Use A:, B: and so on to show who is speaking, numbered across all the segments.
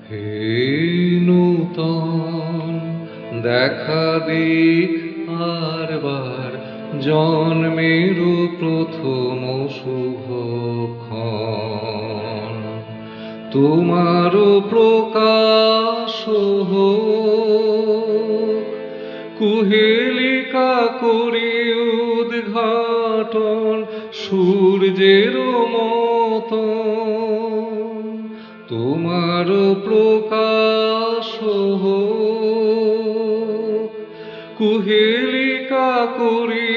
A: হে নূতন দেখা দিক আরবার জন্মের প্রথম শুভক্ষণ, তোমার প্রকাশ হোক, কুহেলিকা করি উদ্ঘাটন সূর্যের মতন, তোমার প্রকাশ হোক, কুহেলিকা করি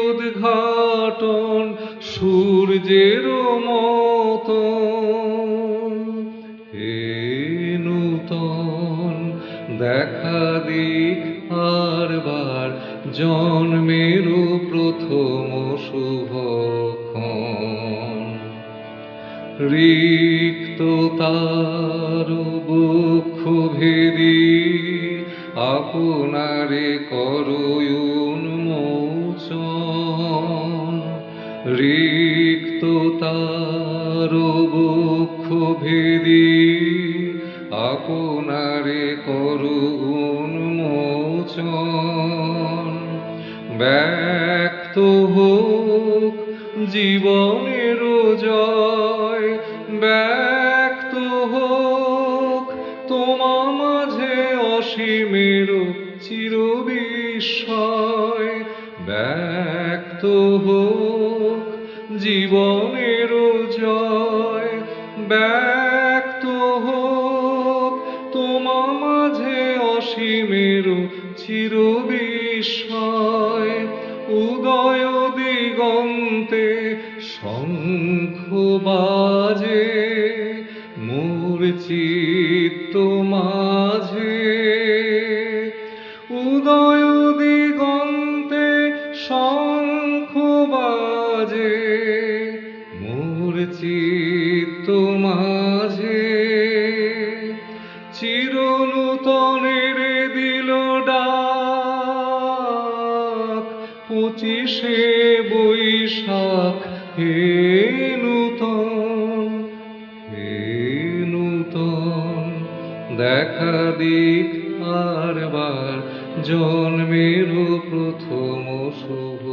A: উদ্ঘাটন সূর্যের মতন। হে নূতন দেখা দিক আরবার জন্মের প্রথম শুভক্ষণ, রিক্ত তার বক্ষ ভেদি আপনারে করো উন্মোচন, রিক্ত তার বক্ষ ভেদি আপনারে করো উন্মোচন, ব্যক্ত হোক জীবনের জয়, ব্যক্ত হোক তোমা মাঝে অসীমের চিরবিস্ময়, ব্যক্ত হোক জীবনের জয়, ব্যক্ত হোক তোমা মাঝে অসীমের চিরবিস্ময়। উদয় দিগন্তে শঙ্খ বাজে মোর চিত্ত মাঝে, উদয় দিগন্তে শঙ্খ বাজে মোর চিত্ত মাঝে, চিরনূতনের দিল ডাক 25শে বৈশাখ। হে নূতন, হে নূতন দেখা দিক আরবার জন্মের প্রথম শুভ